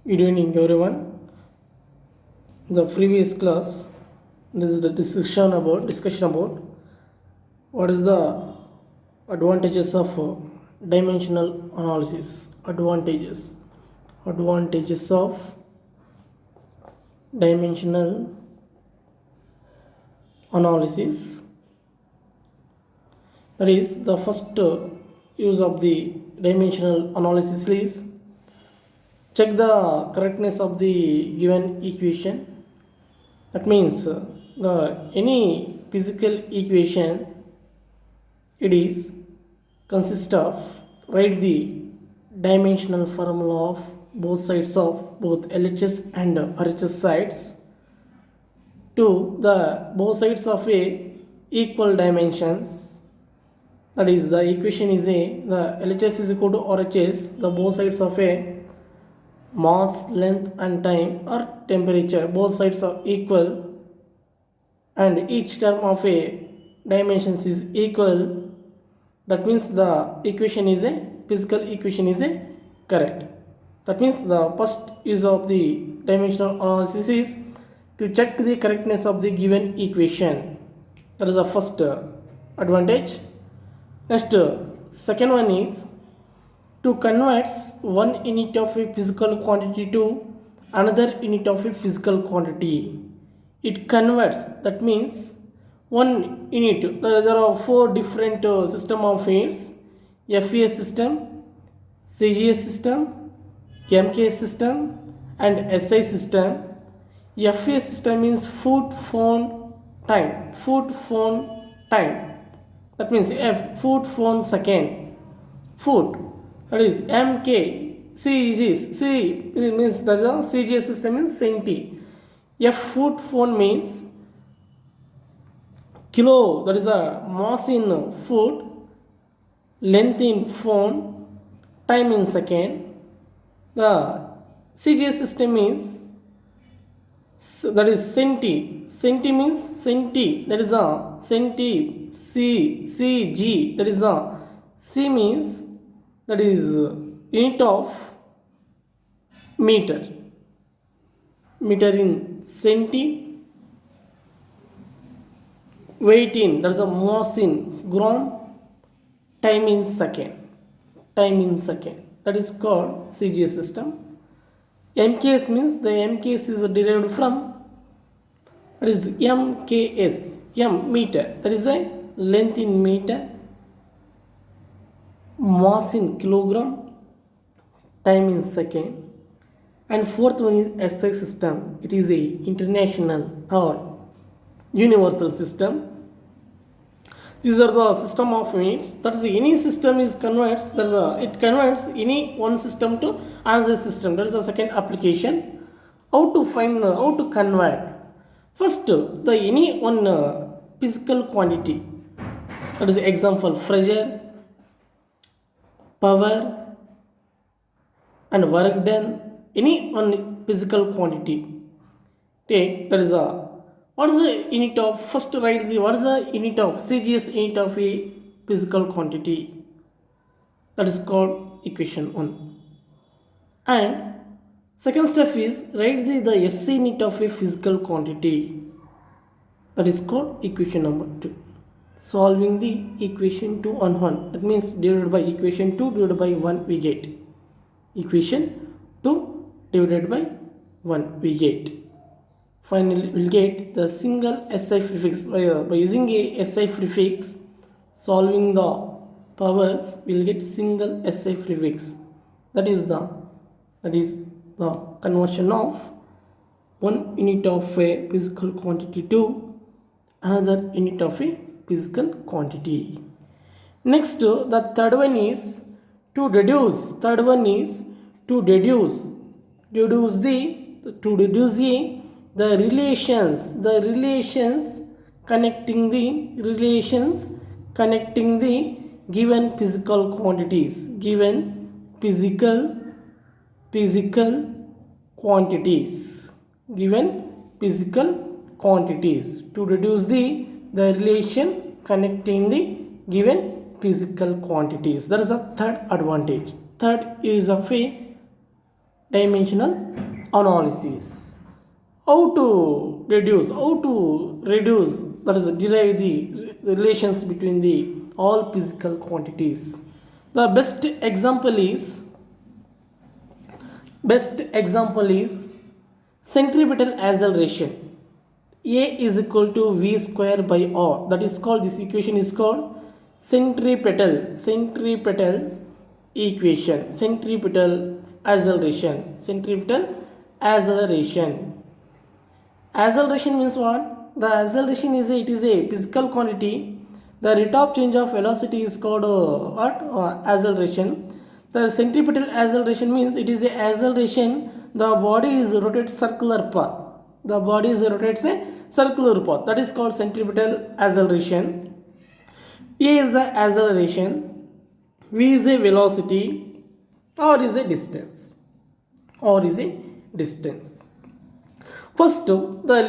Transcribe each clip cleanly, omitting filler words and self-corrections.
Good evening, everyone. The previous class, this is the discussion about what is the advantages of dimensional analysis. Advantages of dimensional analysis. That is the first use of the dimensional analysis is check the correctness of the given equation. That means the any physical equation, it is consist of write the dimensional formula of both sides of both LHS and RHS sides to the both sides of a equal dimensions. That is, the equation is the LHS is equal to RHS, the both sides of a mass, length and time or temperature, both sides are equal and each term of a dimensions is equal. That means the equation is a physical equation is a correct. That means the first use of the dimensional analysis is to check the correctness of the given equation. That is the first advantage. Next, second one is to convert one unit of a physical quantity to another unit of a physical quantity. It converts, that means one unit, there are four different system of units: FES system, CGS system, MK system and SI system. FES system means foot phone time, that means F, foot phone second, foot, that is MK. C means that's a CGS system means centi. F, foot phone means kilo, that is a mass in foot, length in phone, time in second. The CGS system means, that is centi means centi, that is a centi. CG, that is a C means, that is unit of meter in centi, weight in, that is a mass in gram, time in second, that is called CGS system. MKS means, the MKS is derived from, that is MKS, M meter, that is a length in meter, mass in kilogram, time in second. And fourth one is SI system. It is a international or universal system. These are the system of units. That is, any system is converts, that is it converts any one system to another system. That is the second application. How to find, how to convert? First, the any one physical quantity, that is example pressure, power and work done, any one physical quantity take, that is a, what is the unit of, first write the, what is the unit of CGS unit of a physical quantity, that is called equation 1. And second step is write the SI unit of a physical quantity, that is called equation number 2. Solving the equation 2 on 1, that means divided by equation 2 divided by 1 we get equation 2 divided by 1 we get. Finally we'll get the single SI prefix. By using a SI prefix, solving the powers, we'll get single SI prefix. That is the conversion of one unit of a physical quantity to another unit of a physical quantity. Next, the third one is to deduce. Deduce the relations connecting the given physical quantities. To deduce the relation connecting the given physical quantities. That is the third advantage. Third is of a dimensional analysis. How to reduce, that is derive the relations between the all physical quantities. The best example is centripetal acceleration. A is equal to v square by r. That is called, this equation is called centripetal equation. Centripetal acceleration. Acceleration means what? The acceleration is it is a physical quantity. The rate of change of velocity is called acceleration. The centripetal acceleration means it is a acceleration. The body is rotates circular path. The body is rotates a circular path. That is called centripetal acceleration. A is the acceleration. V is a velocity. R is a distance. First, the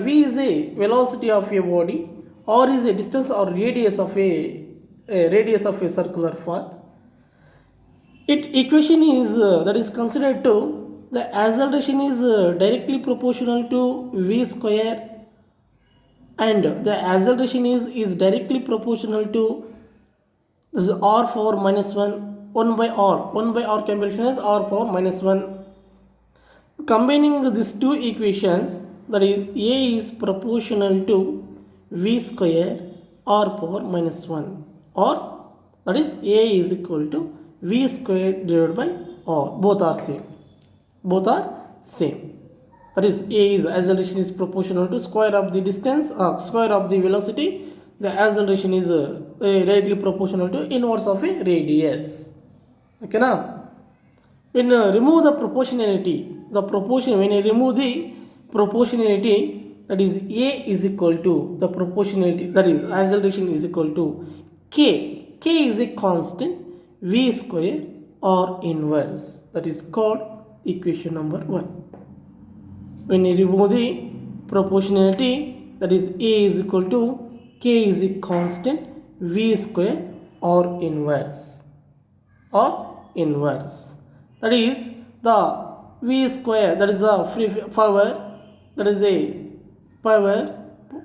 V is a velocity of a body, R is a distance or radius of a circular path. It equation is that is considered to the acceleration is directly proportional to v square, and the acceleration is directly proportional to this r power minus 1 by r can be written as r power minus 1. Combining these two equations, that is a is proportional to v square r power minus 1, or that is a is equal to v square divided by r. Both are same. That is a is acceleration is proportional to square of the distance, square of the velocity. The acceleration is directly proportional to inverse of a radius. Okay, now when remove the proportionality, when I remove the proportionality, that is a is equal to the proportionality, that is acceleration is equal to k. K is a constant, v square or inverse. That is called equation number 1. When you remove the proportionality, that is a is equal to k is a constant, v square or inverse. That is the v square, that is a free power, that is a power,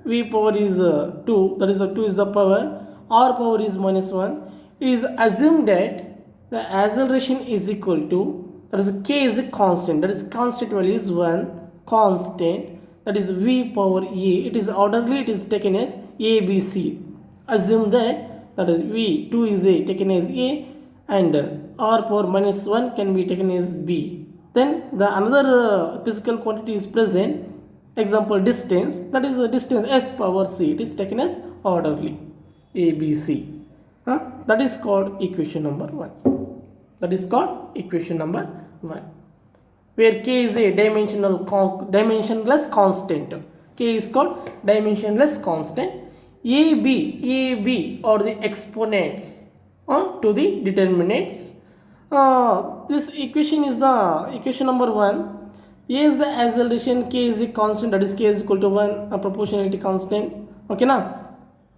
v power is 2, that is a 2 is the power, r power is minus 1. It is assumed that the acceleration is equal to, that is k is a constant, that is constant value is 1, constant, that is v power a, it is orderly, it is taken as a b c. Assume that is v 2 is a taken as a, and r power minus 1 can be taken as b. Then the another physical quantity is present, example distance, that is the distance s power c, it is taken as orderly a b c. That is called equation number 1. Where k is a dimensionless constant. K is called dimensionless constant. AB or the exponents to the determinants. This equation is the equation number 1. A is the acceleration, k is the constant, that is k is equal to 1, a proportionality constant. Okay, now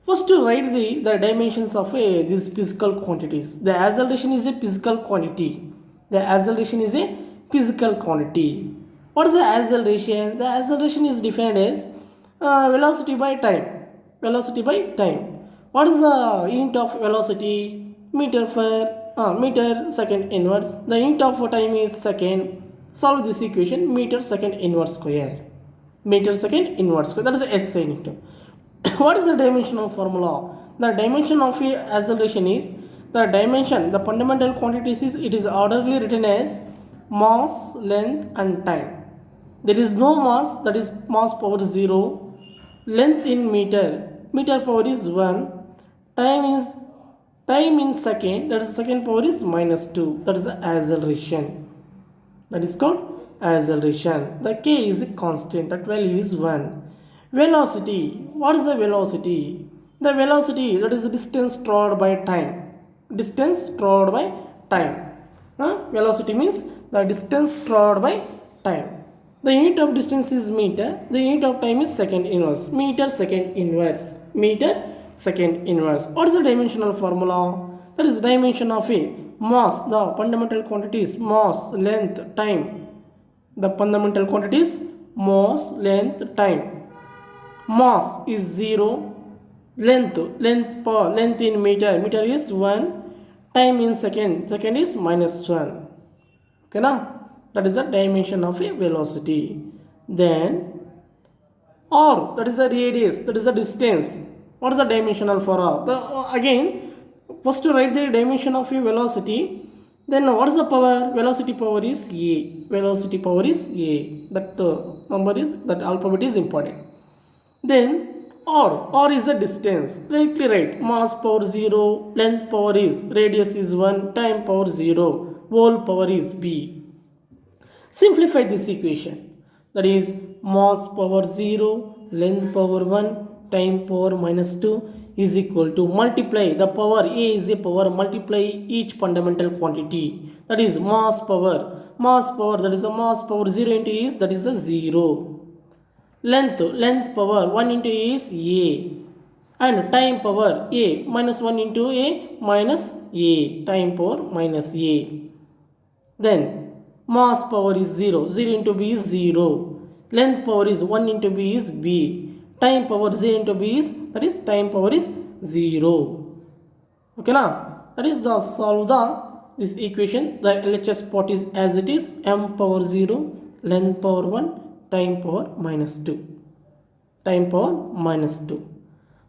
first to write the dimensions of these physical quantities. The acceleration is a physical quantity. What is the acceleration? The acceleration is defined as velocity by time. What is the unit of velocity? Meter second inverse. The unit of time is second. Solve this equation, meter second inverse square. That is the SI unit. What is the dimensional formula? The dimension of a acceleration is the fundamental quantities is, it is orderly written as mass, length and time. There is no mass, that is mass power 0. Length in meter power is 1. Time in second, that is second power is minus 2. That is the acceleration. That is called acceleration. The k is a constant, that value is 1. Velocity. What is the velocity? The velocity, that is the distance traveled by time. Velocity means the distance traveled by time. The unit of distance is meter. The unit of time is second inverse. Meter second inverse. What is the dimensional formula? That is dimension of a mass, the fundamental quantities mass, length, time. The fundamental quantities mass, length, time. Mass is 0, length in meter is 1, time in second is -1. Okay, now that is the dimension of a velocity. Then r, that is the radius, that is the distance. What is the dimensional for r? Again, first to write the dimension of a velocity. Then what is the power? Velocity power is a. Velocity power is a. That number is, that alphabet is important. Then r is the distance. Directly write mass power 0, length power is, radius is 1, time power 0, whole power is b. Simplify this equation. That is mass power 0, length power 1, time power -2 is equal to multiply the power. A is a power, multiply each fundamental quantity. That is mass power. Mass power, that is the mass power 0 into A is, that is the 0. Length power 1 into A is A. And time power A, -1 into A minus A. Time power minus A. Then mass power is 0. 0 into B is 0. Length power is 1 into B is B. Time power 0 into B is, that is time power is 0. Okay, now that is the solve this equation. The LHS part is as it is, m power 0, length power 1, time power -2. Time power -2.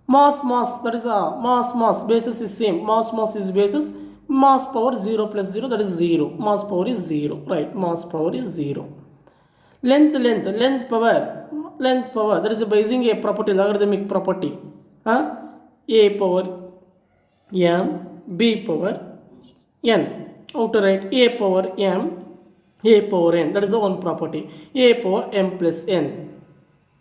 Mass, that is a mass, basis is same. Mass is basis. Mass power 0 plus 0, that is 0. Mass power is 0. Right, mass power is 0. Length power, that is by using a property, logarithmic property. A power m, b power n. How to write? A power m, a power n. That is the one property. A power m plus n.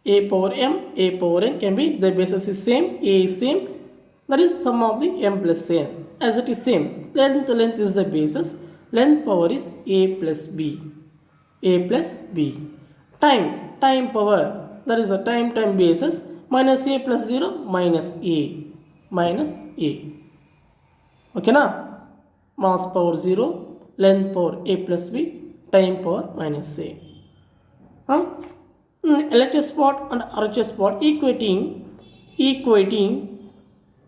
A power m, a power n can be, the basis is same, a is same. That is sum of the m plus n. As it is same. Length is the basis. Length power is a plus b. A plus b. Time power, that is a time basis, minus a plus 0, minus a. Okay, na? Mass power 0, length power a plus b, time power minus a. LHS part and RHS part, equating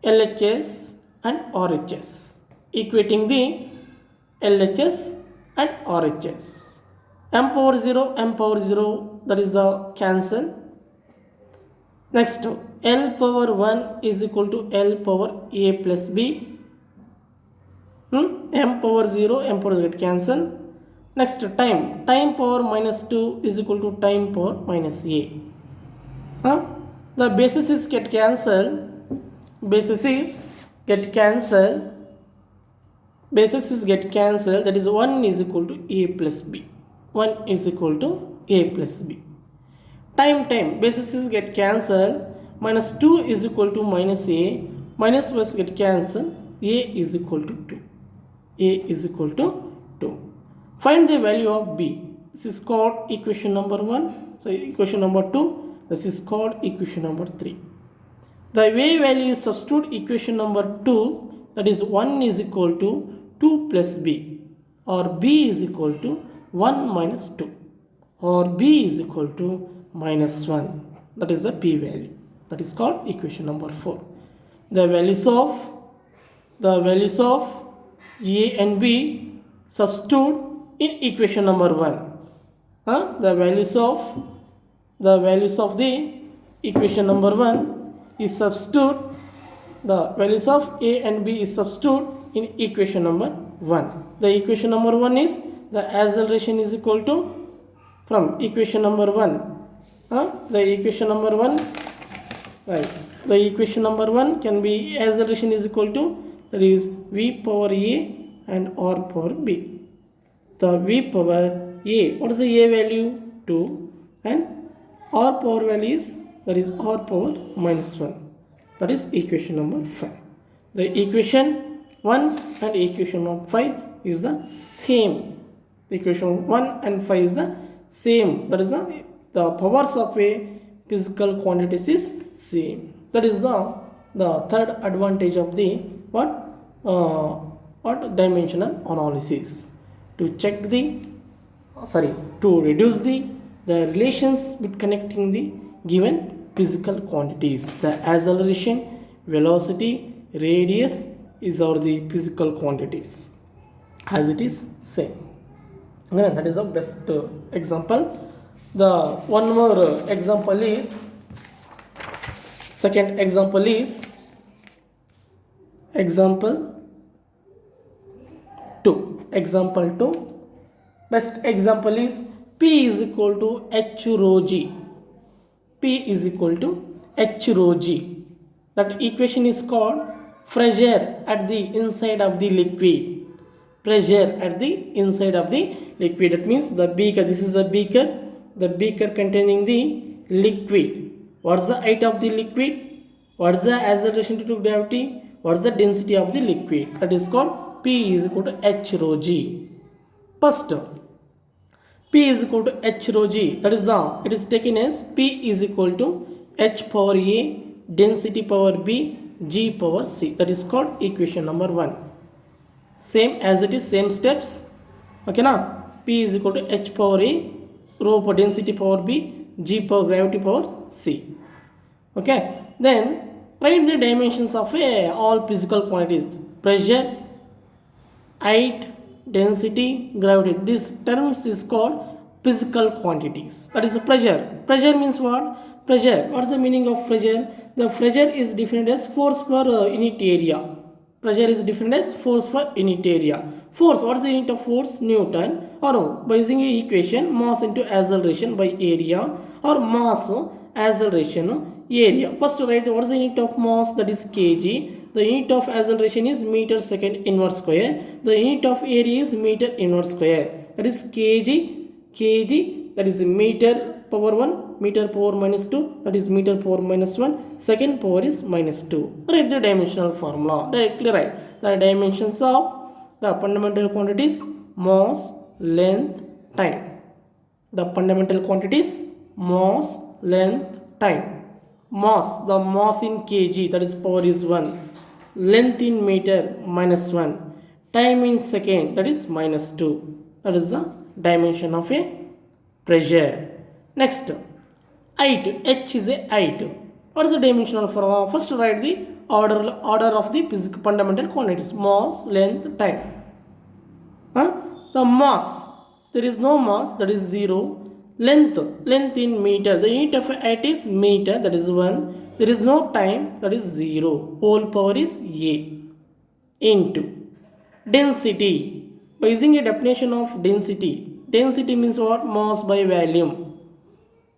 LHS and RHS. Equating the LHS and RHS. M power 0, that is the cancel. Next, L power 1 is equal to L power a plus b. M power 0, M power 0 get cancel. Next, time power -2 is equal to time power minus a. The bases get cancelled. Get cancelled. That is 1 is equal to a plus b. 1 is equal to a plus b. Time, bases get cancelled. -2 is equal to minus a. Minus plus get cancelled. A is equal to 2. A is equal to 2. Find the value of b. This is called equation number 1. So equation number 2. This is called equation number 3. The way value is substitute equation number 2. That is 1 is equal to 2 plus b. Or b is equal to 1 minus 2. Or b is equal to -1. That is the p value. That is called equation number 4. The values of a and b substitute in equation number 1. The values of the equation number 1 is substitute. The values of a and b is substitute in equation number 1. The equation number 1 is the acceleration is equal to, from equation number 1. The equation number 1, right? The equation number 1 can be acceleration is equal to, that is v power a and r power b. The v power a, what is the a value? 2, and r power value is, that is r power -1. That is equation number 5. The equation 1 and equation number 5 is the same. The equation 1 and 5 is the same. That is the powers of a physical quantities is same. That is the third advantage of the what dimensional analysis to check the to reduce the relations with connecting the given physical quantities. The acceleration, velocity, radius is are the physical quantities as it is same. Okay, that is the best example. The one more example is, second example is example 2. Example 2. Best example is P is equal to H rho G. P is equal to H rho G. That equation is called pressure at the inside of the liquid. Pressure at the inside of the liquid. That means the beaker. This is the beaker. The beaker containing the liquid. What is the height of the liquid? What is the acceleration due to gravity? What is the density of the liquid? That is called P is equal to H rho G. First, P is equal to H rho G. That is the, it is taken as P is equal to H power A, density power B, G power C. That is called equation number 1. Same as it is, same steps. Okay na? P is equal to H power A, rho for density power B, G power gravity power C. Okay. Then write the dimensions of all physical quantities: pressure, height, density, gravity. These terms is called physical quantities. That is the pressure. Pressure means what? Pressure. What is the meaning of pressure? The pressure is defined as force per unit area. Pressure is defined as force per unit area. Force. What is the unit of force? Newton. Or by using a equation, mass into acceleration by area, or mass acceleration area. First write what is the unit of mass, that is kg. The unit of acceleration is meter second inverse square. The unit of area is meter inverse square. That is kg, that is meter power 1, meter power minus 2, that is meter power minus 1, second power is minus 2. Write the dimensional formula. Directly write the dimensions of the fundamental quantities: mass, length, time. The fundamental quantities: mass, length, time. Mass, the mass in kg, that is power is 1. Length in meter, minus 1. Time in second, that is minus 2. That is the dimension of a pressure. Next, height. H is a height. What is the dimensional formula? First write the order of the physical fundamental quantities: mass, length, time. The mass, there is no mass, that is 0. Length in meter, the unit of height is meter, that is 1. There is no time, that is 0. Whole power is A. Into density. By using a definition of density, density means what? Mass by volume.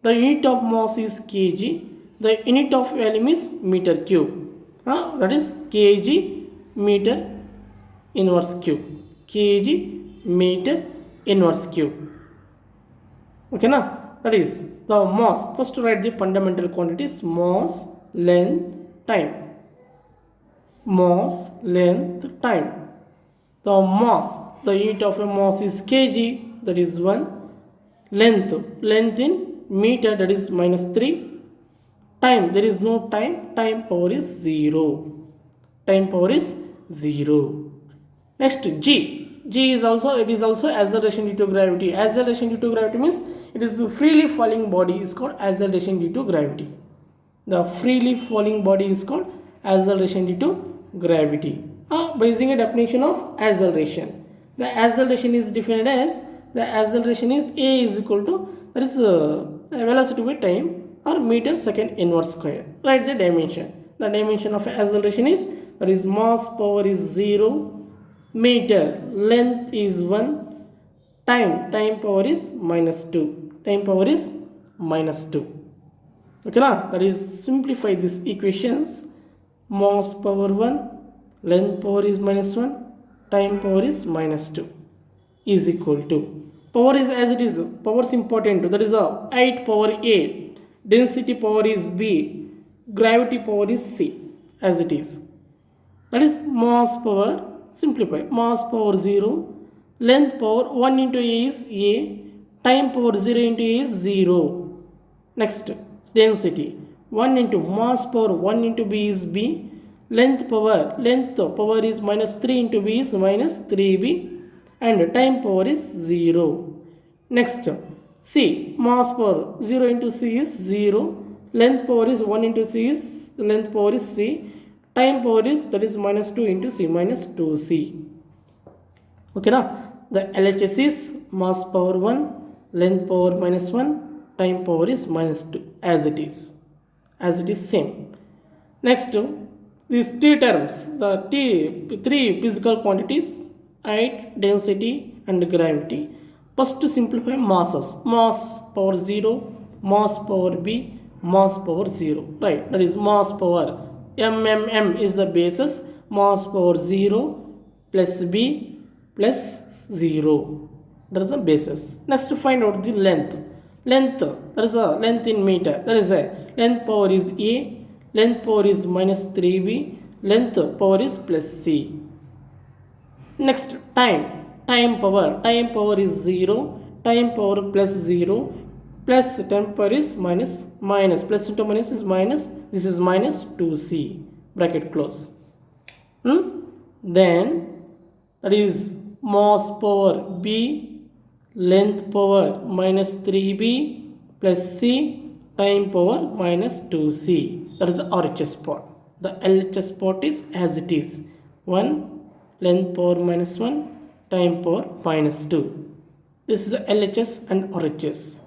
The unit of mass is kg. The unit of volume is meter cube. That is kg meter inverse cube. Kg meter inverse cube. Okay na? That is the mass. First write the fundamental quantities: mass, length, time. Mass, length, time. The mass, the unit of a mass is kg, that is 1. Length in meter, that is minus 3. Time, there is no time, time power is 0. Time power is 0. Next, G. G is also, it is also acceleration due to gravity. Acceleration due to gravity means it is a freely falling body is called acceleration due to gravity. The freely falling body is called acceleration due to gravity. By using a definition of acceleration, the acceleration is defined as, the acceleration is A is equal to, that is velocity by time, or meter second inverse square. Write the dimension. The dimension of acceleration is, that is mass power is 0. Meter, length is 1, time power is minus 2. Time power is minus 2. Okay na? That is, simplify these equations. Mass power 1, length power is minus 1, time power is minus 2 is equal to, power is as it is, power is important, that is a height power A, density power is B, gravity power is C, as it is. That is mass power. Simplify. Mass power 0, length power 1 into A is A, time power 0 into A is 0. Next, density 1 into mass power 1 into B is B, length power is minus 3 into b is minus 3b, and time power is 0. Next, c, mass power 0 into c is 0, length power is 1 into c is length power is c, time power is, that is minus 2 into c, minus 2c. Okay na? The LHS is mass power 1, length power minus 1, time power is minus 2, as it is same. Next, these three terms, the three physical quantities, height, density and gravity. First, to simplify masses, mass power 0, mass power b, mass power 0, right? That is mass power m is the basis, mass power 0 plus b plus 0, that is the basis. Next, to find out the length, that is a length in meter, that is a length power is a, length power is minus 3b, length power is plus c. Next, time power is 0, time power plus 0, plus time power is minus, plus into minus is minus, this is minus 2c, bracket close. Then that is mass power b, length power minus 3b plus c, time power minus 2c, that is the RHS part. The LHS part is as it is, 1, length power minus 1, time power minus 2. This is the LHS and RHS.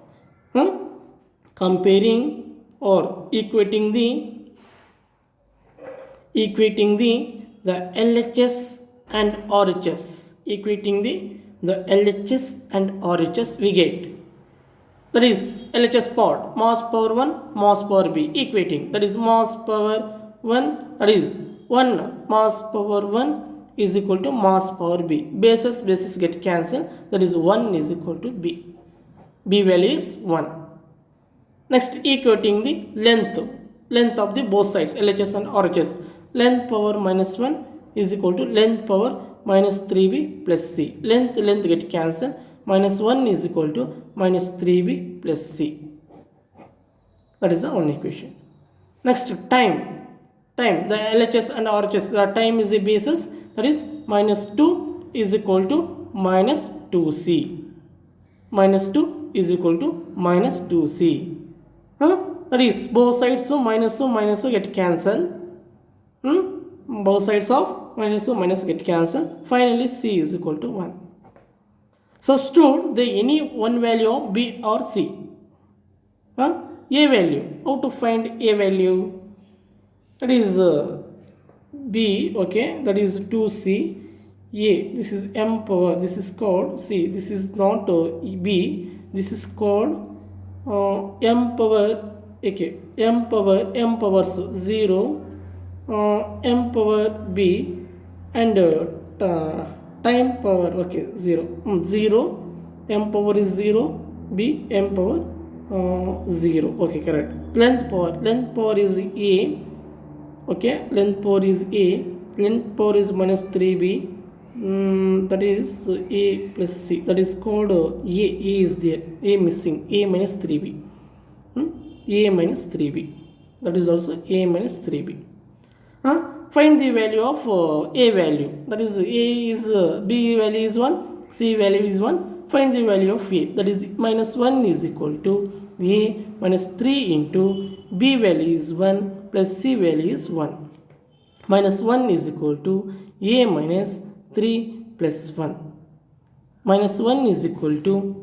Comparing or equating the LHS and RHS, equating the LHS and RHS, we get, that is LHS part, mass power 1, mass power b, equating, that is mass power 1, that is 1 mass power 1 is equal to mass power b, bases get cancelled, that is 1 is equal to b value is 1. Next, equating the length of the both sides, LHS and RHS, length power minus 1 is equal to length power minus 3b plus c, length get cancelled, minus 1 is equal to minus 3b plus c, that is the one equation. Next, time, the LHS and RHS, the time is the basis, that is minus 2 is equal to minus 2c, minus 2 is equal to minus 2c. That is both sides of minus get cancelled. Both sides of minus get cancelled. Finally, c is equal to 1. Substitute the any one value of b or c. A value. How to find a value? That is b. Okay, that is 2c. A. This is m power. This is called c. This is not b. This is called m power. Okay, m powers 0, m power b, and time power, okay, 0, m power is 0, b, m power 0, okay, correct. Length power is a, okay, length power is a, length power is minus 3b, that is a plus c, that is called a is there, a missing, a minus 3b, a minus 3b, that is also a minus 3b. Find the value of a value, that is a is b value is 1, c value is 1. Find the value of a, that is minus 1 is equal to a minus 3 into b value is 1 plus c value is 1. Minus 1 is equal to a minus 3 plus 1. Minus 1 is equal to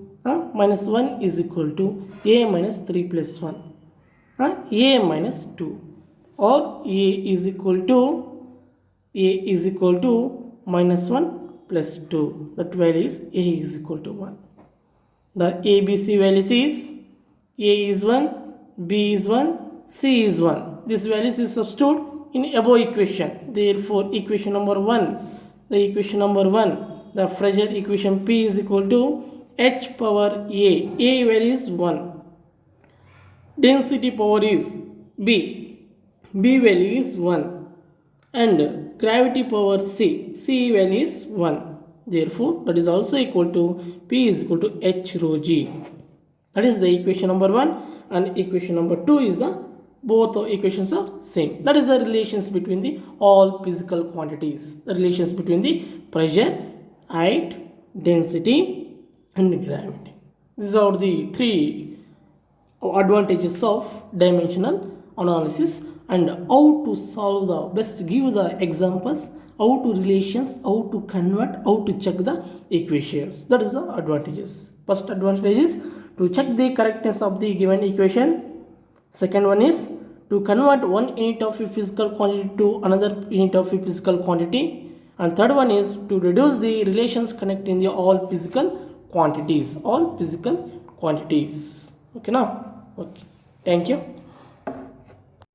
minus 1 is equal to a minus 3 plus 1, a minus 2, or a is equal to minus 1 plus 2. That value is a is equal to 1. The ABC values is a is 1, b is 1, c is 1. This values is substituted in above equation. Therefore, equation number 1, the Fraser equation P is equal to h power a value is 1, density power is b value is 1, and gravity power c value is 1. Therefore, that is also equal to P is equal to h rho g. That is the equation number 1, and equation number 2 is the both equations are same. That is the relations between the all physical quantities. The relations between the pressure, height, density, and gravity. These are the three advantages of dimensional analysis, and how to solve the best, give the examples, how to relations, how to convert, how to check the equations. That is the advantages. First advantage is to check the correctness of the given equation. Second one is to convert one unit of a physical quantity to another unit of a physical quantity. And third one is to reduce the relations connecting the all physical quantities. All physical quantities. Okay now? Okay. Thank you.